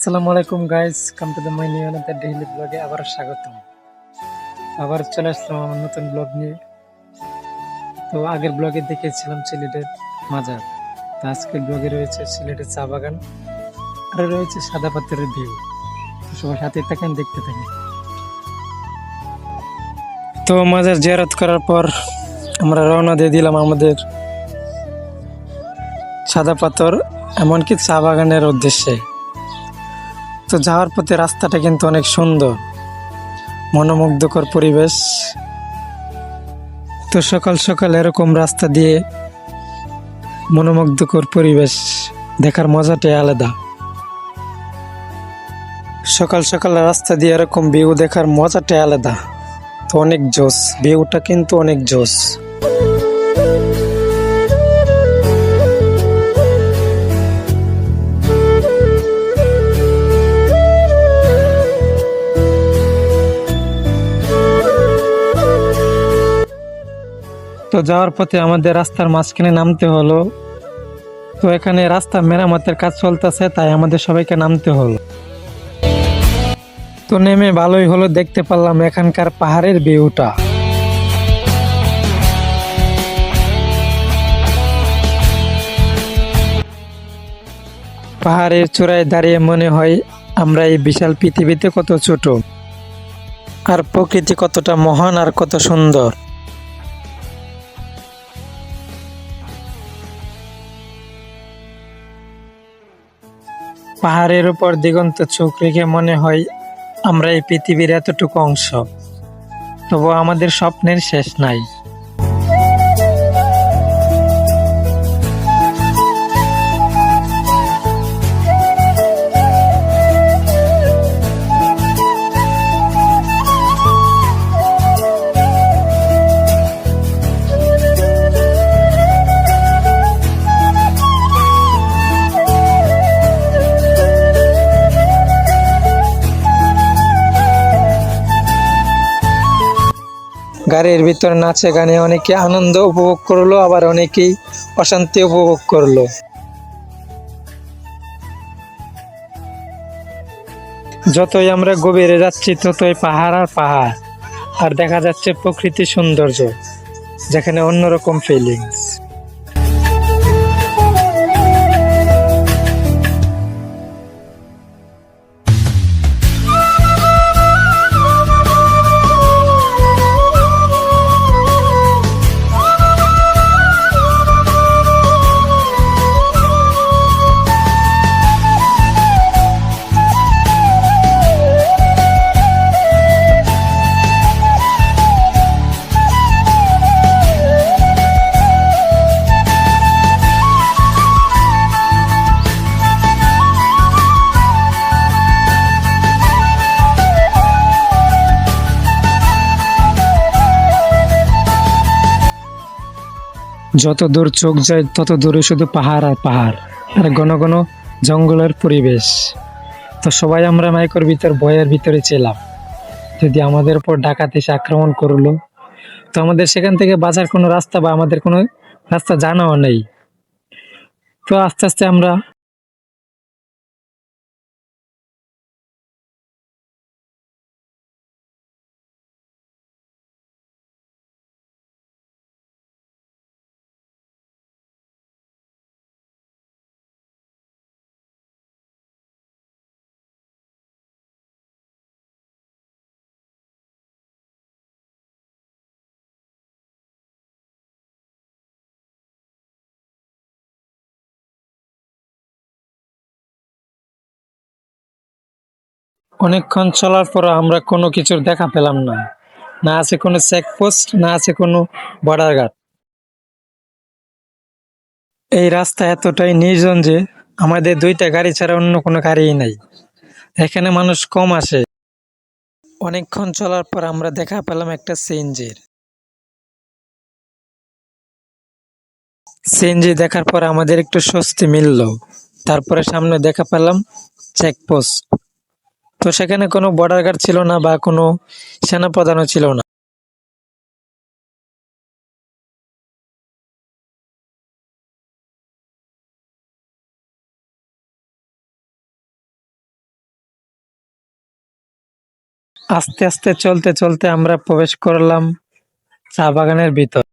আসসালামু আলাইকুম guys, come to the my new another daily ব্লগে আবার স্বাগতম। আবার চলে আসলাম আমার নতুন ব্লগ নিয়ে। তো আগের ব্লগে দেখেছিলাম সিলেটের মাজার, তো আজকের ব্লগে রয়েছে সিলেটের চা বাগান আর রয়েছে সাদা পাথরের ভিউ। তো সবার সাথে থাকেন, দেখতে থাকেন। তো মাজার জিয়ারত করার পর আমরা রওনা দিয়ে দিলাম আমাদের সাদা পাথর এমনকি চা বাগানের উদ্দেশ্যে। তো যাওয়ার পথে রাস্তাটা কিন্তু অনেক সুন্দর, মনোমুগ্ধকর পরিবেশ। তো সকাল সকাল এরকম রাস্তা দিয়ে মনোমুগ্ধকর পরিবেশ দেখার মজাটাই আলাদা। সকাল সকাল রাস্তা দিয়ে এরকম ভিউ দেখার মজাটাই আলাদা। তো অনেক জোস, ভিউটা কিন্তু অনেক জোস। তো যাওয়ার পথে আমাদের রাস্তার মাঝখানে নামতে হলো। তো এখানে রাস্তা মেরামতের কাজ চলতেছে, তাই আমাদের সবাইকে নামতে হলো। তো নেমে ভালোই হলো, দেখতে পারলাম এখানকার পাহাড়ের ভিউটা। পাহাড়ের চূড়ায় দাঁড়িয়ে মনে হয় আমরা এই বিশাল পৃথিবীতে কত ছোট, আর প্রকৃতি কতটা মহান আর কত সুন্দর। পাহাড়ের উপর দিগন্ত চোখ রেখে মনে হয় আমরা এই পৃথিবীর এতটুকু অংশ, তবু আমাদের স্বপ্নের শেষ নাই। গাড়ির ভিতর নাচে গানে অনেকে আনন্দ উপভোগ করলো, আবার অনেকেই অশান্তি উপভোগ করলো। যতই আমরা গভীরে যাচ্ছি ততই পাহাড় আর পাহাড়, আর দেখা যাচ্ছে প্রকৃতির সৌন্দর্য, যেখানে অন্যরকম ফিলিংস। যত দূর চোখ যায় তত দূরে শুধু পাহাড় আর পাহাড়, আর ঘন ঘন জঙ্গলের পরিবেশ। তো সবাই আমরা মাইকের ভিতর ভয়ের ভিতরে ছিলাম, যদি আমাদের উপর ডাকাত এসে আক্রমণ করলো। তো আমাদের সেখান থেকে বাঁচার কোনো রাস্তা বা আমাদের কোনো রাস্তা জানাও নেই। তো আস্তে আস্তে আমরা অনেকক্ষণ চলার পর আমরা কোনো কিছুর দেখা পেলাম না। না আছে কোনো চেকপোস্ট, না আছে কোনো বর্ডার গার্ড। এই রাস্তা এতটাই নির্জন যে আমাদের দুইটা গাড়ি ছাড়া অন্য কোনো গাড়িই নাই। এখানে মানুষ কম আসে। অনেকক্ষণ চলার পর আমরা দেখা পেলাম একটা সিএনজি দেখার পর আমাদের একটু স্বস্তি মিলল। তারপরে সামনে দেখা পেলাম চেকপোস্ট। তো সেখানে কোনো বর্ডার গার্ড ছিল না বা কোনো সেনাপ্রধানও ছিল না। আস্তে আস্তে চলতে চলতে আমরা প্রবেশ করলাম চা বাগানের ভিতর।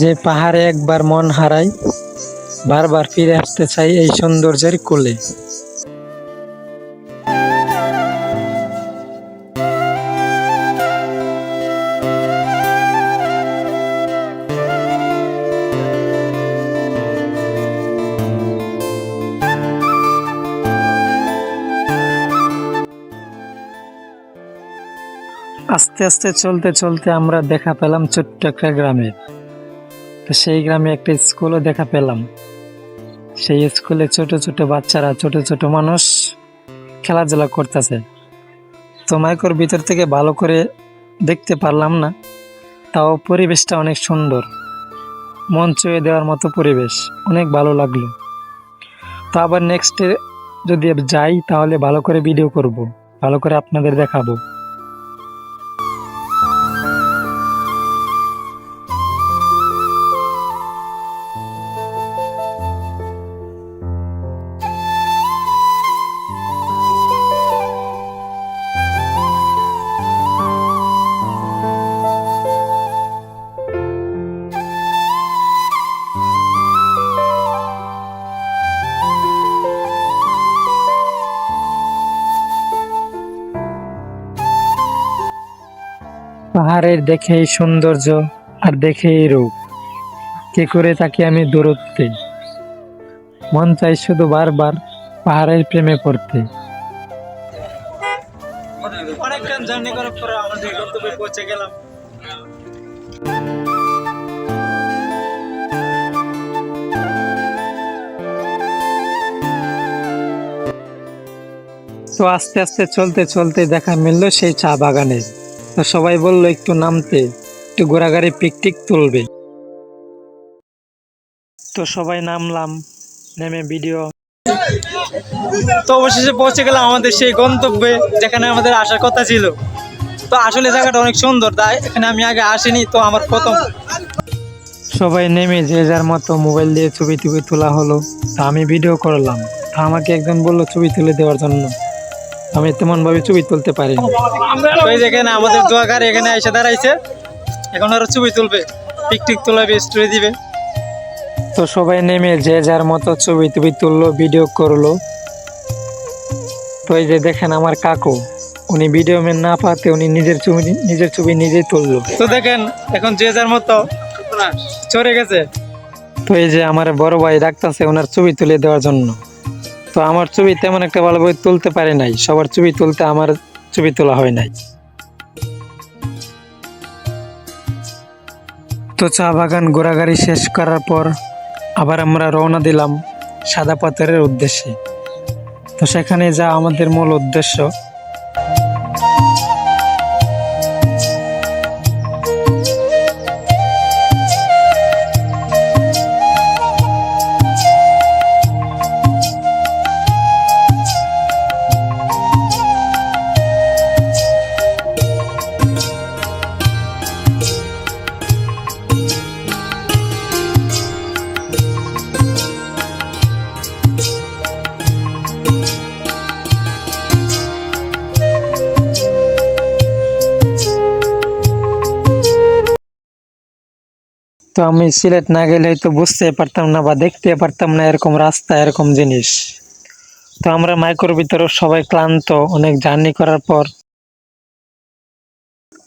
যে পাহাড়ে একবার মন হারায়, বারবার ফিরে আসতে চাই এই সৌন্দর্যের কোলে। আস্তে আস্তে চলতে চলতে আমরা দেখা পেলাম ছোট্ট একটা গ্রামের। তো সেই গ্রামে একটা স্কুলও দেখা পেলাম। সেই স্কুলে ছোট ছোট বাচ্চারা, ছোট ছোট মানুষ খেলাধুলা করতেছে। তো মাইক্রোর ভিতর থেকে ভালো করে দেখতে পারলাম না, তাও পরিবেশটা অনেক সুন্দর, মন ছুঁয়ে দেওয়ার মতো পরিবেশ, অনেক ভালো লাগলো। তো আবার নেক্সটে যদি যাই তাহলে ভালো করে ভিডিও করব, ভালো করে আপনাদের দেখাবো। পাহাড়ের দেখে এই সৌন্দর্য আর দেখে এই রূপ, কি করে তাকে আমি দূরত্বে, মন চাই শুধু বারবার পাহাড়ের প্রেমে পড়তে। অনেকক্ষণ জার্নি করার পরে আমাদের গন্তব্যে পৌঁছে গেলাম। তো আস্তে আস্তে চলতে চলতে দেখা মিললো সেই চা বাগানের। তো সবাই বললো একটু নামতে, একটু ঘোরাঘুরি পিকটিক তুলবে। তো সবাই নামলাম, নেমে ভিডিও। তো অবশেষে পৌঁছে গেলাম আমাদের সেই গন্তব্যে যেখানে আমাদের আসার কথা ছিল। তো আসলে জায়গাটা অনেক সুন্দর, তাই এখানে আমি আগে আসিনি, তো আমার প্রথম। সবাই নেমে যে যার মতো মোবাইল দিয়ে ছবি টবি তোলা হলো। তা আমি ভিডিও করলাম। তা আমাকে একজন বললো ছবি তুলে দেওয়ার জন্য। আমি তেমন ভাবে ছবি তুলতে পারি। তো এই যেখানে আমাদের দোয়াকার এখানে এসে দাঁড়াইছে, এখন আরো ছবি তুলবে, পিকটিক তোলাবে, স্টোরি দিবে। তো সবাই নেমে যে যার মতো ছবি টবি তুললো, ভিডিও করলো। তো এই যে দেখেন আমার কাকু, উনি ভিডিও ম্যান না পাতে উনি নিজের ছবি নিজেই তুললো। তো দেখেন এখন যে যার মতো চড়ে গেছে। তো এই যে আমার বড় ভাই ডাকতেছে ওনার ছবি তুলে দেওয়ার জন্য। তো আমার ছবি তেমন একটা ভালোভাবে তুলতে পারে নাই, সবার ছবি তুলতে আমার ছবি তোলা হয় নাই। তো চা বাগান ঘোরাঘুরি শেষ করার পর আবার আমরা রওনা দিলাম সাদা পাথরের উদ্দেশ্যে। তো সেখানে যা আমাদের মূল উদ্দেশ্য। তো আমি সিলেট না গেলে হয়তো বুঝতে পারতাম না বা দেখতে পারতাম না এরকম রাস্তা, এরকম জিনিস। তো আমরা মাইক্রোর ভিতরে সবাই ক্লান্ত, অনেক জার্নি করার পর।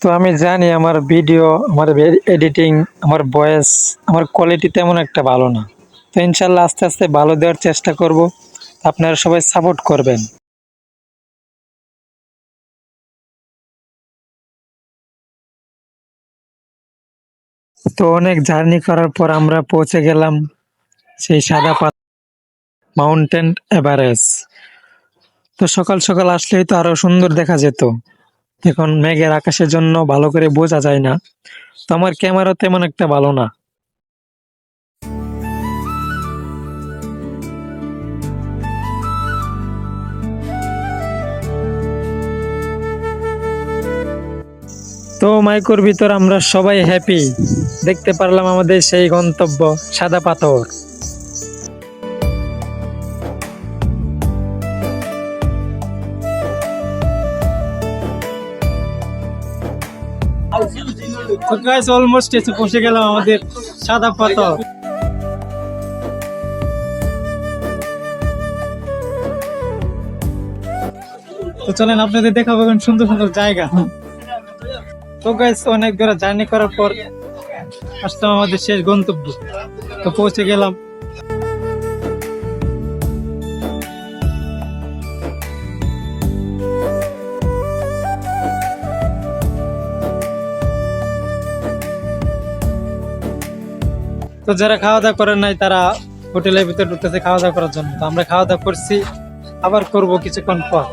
তো আমি জানি আমার ভিডিও, আমার এডিটিং, আমার ভয়েস, আমার কোয়ালিটি তেমন একটা ভালো না। তো ইনশাল্লাহ আস্তে আস্তে ভালো দেওয়ার চেষ্টা করব, আপনারা সবাই সাপোর্ট করবেন। তো অনেক জার্নি করার পর আমরা পৌঁছে গেলাম সেই সাদা পাথর মাউন্টেন এভারেস্ট। তো সকাল সকাল আসলেই তো আরো সুন্দর দেখা যেত। এখন মেঘের আকাশের জন্য ভালো করে বোঝা যায় না, তো আমার ক্যামেরা তেমন একটা ভালো না। তো মাইকোর ভিতর আমরা সবাই হ্যাপি, দেখতে পারলাম আমাদের সেই গন্তব্য সাদা পাথর। তো গাইস অলমোস্ট এসে পৌঁছে গেলাম আমাদের সাদা পাথর। তো চলেন আপনাদের দেখাবো সুন্দর সুন্দর জায়গা। তো গাইস অনেক দূরে জার্নি করার পর আসলাম আমাদের শেষ গন্তব্য, তো পৌঁছে গেলাম। তো যারা খাওয়া দাওয়া করেন নাই তারা হোটেলের ভিতরে ঢুকতেছে খাওয়া দাওয়া করার জন্য, তো আমরা খাওয়া দাওয়া করছি, আবার করব কিছুক্ষণ পর।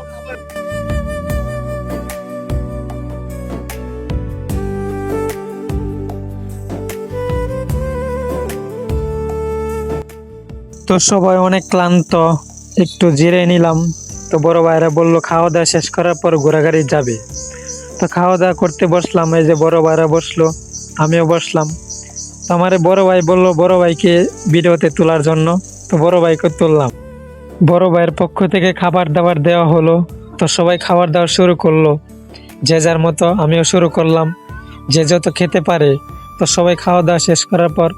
তো সবাই অনেক ক্লান্ত, একটু জিরে নিলাম। তো বড় ভাইরা বললো খাওয়া দাওয়া শেষ করার পর ঘোরাঘুরি যাবে, তো খাওয়া দাওয়া করতে বসলাম। এই যে বড় ভাইরা বসলো, আমিও বসলাম। তো আমার বড় ভাই বললো বড় ভাইকে ভিডিওতে তোলার জন্য, তো বড় ভাইকে তুললাম। বড় ভাইয়ের পক্ষ থেকে খাবার দাবার দেওয়া হলো, তো সবাই খাবার দাওয়া শুরু করলো যে যার মতো, আমিও শুরু করলাম যে যত খেতে পারে। তো সবাই খাওয়া দাওয়া শেষ করার পর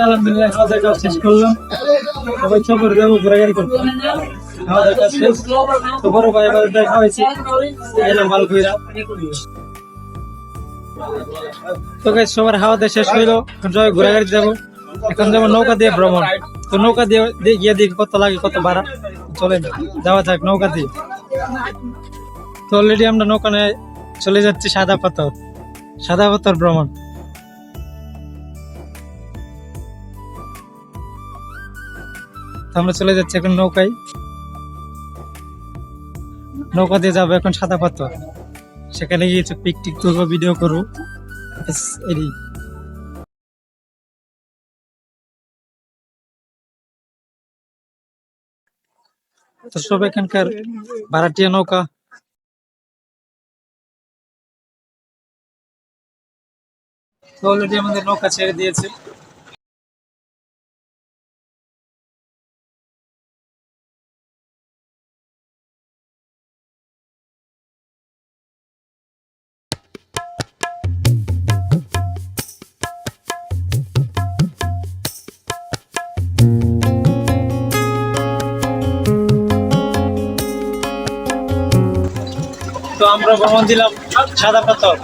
আলহামদুলিল্লাহ খাওয়া দাওয়া শেষ করলাম, সবাই সফর যাবো ঘোরাঘুরি করতে। খাওয়া দাওয়া শেষ, তো বড় ভাই খাওয়াইছি, এলাম ভালো কইরা। তো গাইস সবার খাওয়া দাওয়া শেষ হইলো, এখন সবাই ঘোরাঘুরি যাবো। এখন যাবো নৌকা দিয়ে ভ্রমণ, তো নৌকা দিয়ে গিয়ে দেখি কত লাগে কত ভাড়া। চলেন যাওয়া যাক নৌকা দিয়ে। তো অলরেডি আমরা নৌকা নিয়ে চলে যাচ্ছি সাদা পাথর, সাদা পাথর ভ্রমণ। আমরা চলে যাচ্ছি এখন নৌকায়, নৌকা দিয়ে যাবো এখন সাদা পাথর। সেখানে গিয়ে কিছু পিকটিক তুলবো, ভিডিও করবো। তো সব এখানকার ভাড়াটিয়া নৌকা। তো অলরেডি আমাদের নৌকা ছেড়ে দিয়েছে। তো আমরা ভ্রমণ দিলাম সাদা পাথর।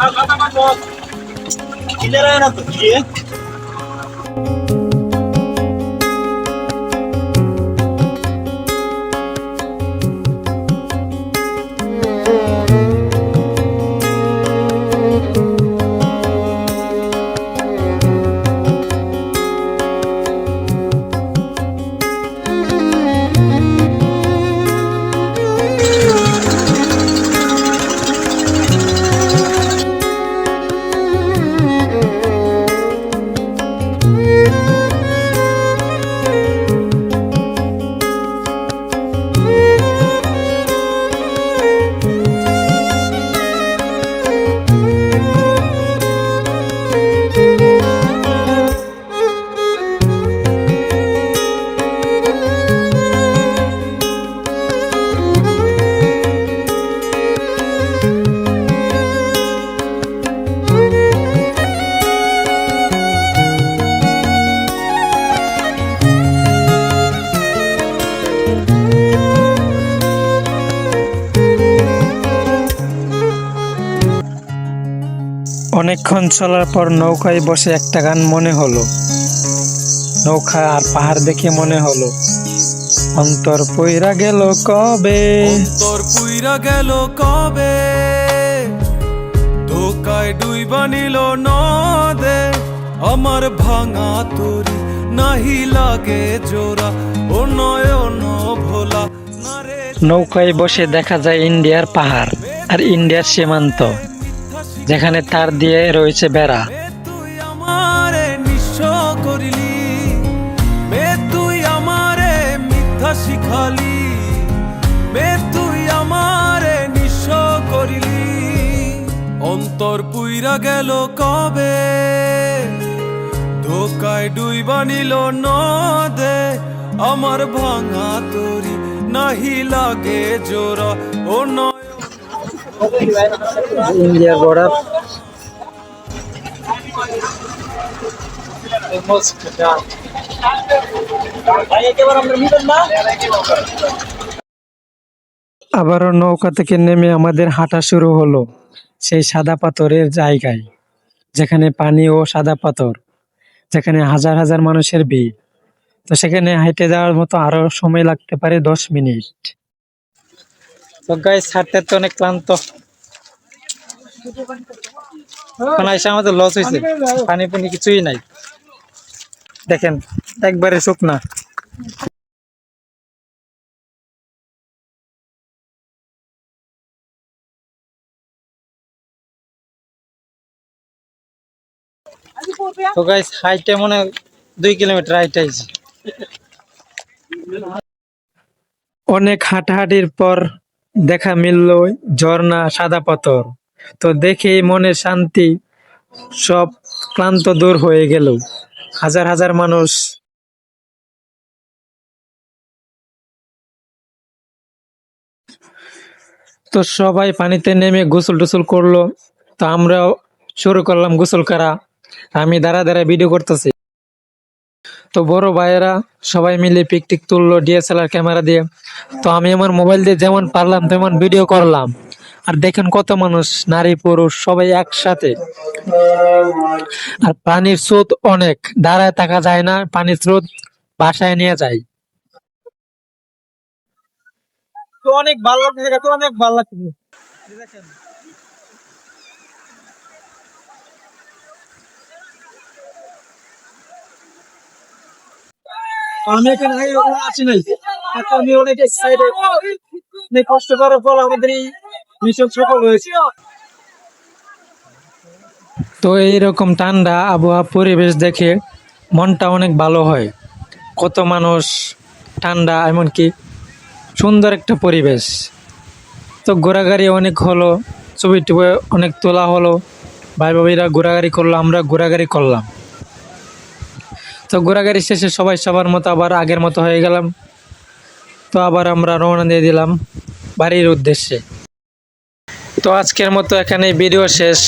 অনেকক্ষণ চলার পর নৌকায় বসে একটা গান মনে হলো, নৌকা আর পাহাড় দেখে মনে হলো অন্তর পইরা গেল কবে, অন্তর পুইরা গেল কবে, ধোকায় ডুইবা নিল নদে, আমার ভাঙা তরি নাহি লাগে জোড়া, ও নয়ন ভোলা। নৌকায় বসে দেখা যায় ইন্ডিয়ার পাহাড়। আর ইন্ডিয়ার সীমান্ত, যেখানে তার দিয়ে রয়েছে বেড়া। তুই আমারে নিঃস্ব করিলি, তুই আমারে মিথ্যা শিখালি, তুই আমারে নিঃস্ব করিলি। অন্তর পুইরা গেল কবে, ধোকায় ডুইবা নিল নদে, আমার ভাঙা তরি নাহি লাগে জোড়া ও নয়। ইন্ডিয়ার বর্ডার। আবারও নৌকা থেকে নেমে আমাদের হাঁটা শুরু হলো সেই সাদা পাথরের জায়গায়, যেখানে পানি ও সাদা পাথর, যেখানে হাজার হাজার মানুষের ভিড়। তো সেখানে হাঁটে যাওয়ার মতো আরো সময় লাগতে পারে 10 মিনিট। তো গাইস, হাঁটতে তো অনেক ক্লান্ত। এখন এসে আমাদের লস হয়েছে, পানি পানি কিছুই নাই, দেখেন একবারে শুকনা। তো গাইস, হাইটে মনে হয় 2 কিলোমিটার হাইট আইছি। অনেক হাঁটাহাঁটির পর দেখা মিলল ঝর্ণা, সাদা পাথর। তো দেখে মনের শান্তি, সব ক্লান্ত দূর হয়ে গেল। হাজার হাজার মানুষ। তো সবাই পানিতে নেমে গোসল টোসল করলো। তো আমরাও শুরু করলাম গোসল করা। আমি দাঁড়া দাঁড়া ভিডিও করতেছি। তো বড় ভাইয়েরা সবাই মিলে পিকটিক তুললো ডিএসএলআর ক্যামেরা দিয়ে। তো আমি আমার মোবাইল দিয়ে যেমন পারলাম তেমন ভিডিও করলাম। আর দেখেন কত মানুষ, নারী পুরুষ সবাই একসাথে। আর পানির স্রোত অনেক, দাঁড়ায় থাকা যায় না, পানির স্রোত বাসায় নিয়ে যায়। তো অনেক ভালো লাগছে, তো অনেক ভালো লাগছে। আমি এখানে আছি নাই, এখন আমি অনেক এক্সাইটেড। অনেক কষ্ট করার ফল আমাদের এই মিশন সফল হয়েছে। তো এইরকম ঠান্ডা আবহাওয়া পরিবেশ দেখে মনটা অনেক ভালো হয়। কত মানুষ, ঠান্ডা, এমনকি সুন্দর একটা পরিবেশ। তো ঘোরাঘুরি অনেক হলো, ছবি টবি অনেক তোলা হলো, ভাই ভাবিরা ঘোরাঘুরি করলো, আমরা ঘোরাঘুরি করলাম। তো ঘোরাঘুরি শেষে সবাই সবার মতো আবার আগের মতো হয়ে গেলাম। তো আবার আমরা রওনা দিয়ে দিলাম বাড়ির উদ্দেশ্যে। তো আজকের মতো এখানে ভিডিও শেষ।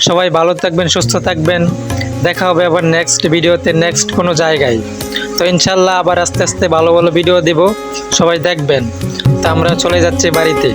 সবাই ভালো থাকবেন, সুস্থ থাকবেন। দেখা হবে আবার নেক্সট ভিডিওতে, নেক্সট কোনো জায়গায়। তো ইনশাল্লাহ আবার আস্তে আস্তে ভালো ভালো ভিডিও দিব, সবাই দেখবেন। তো আমরা চলে যাচ্ছি বাড়িতে।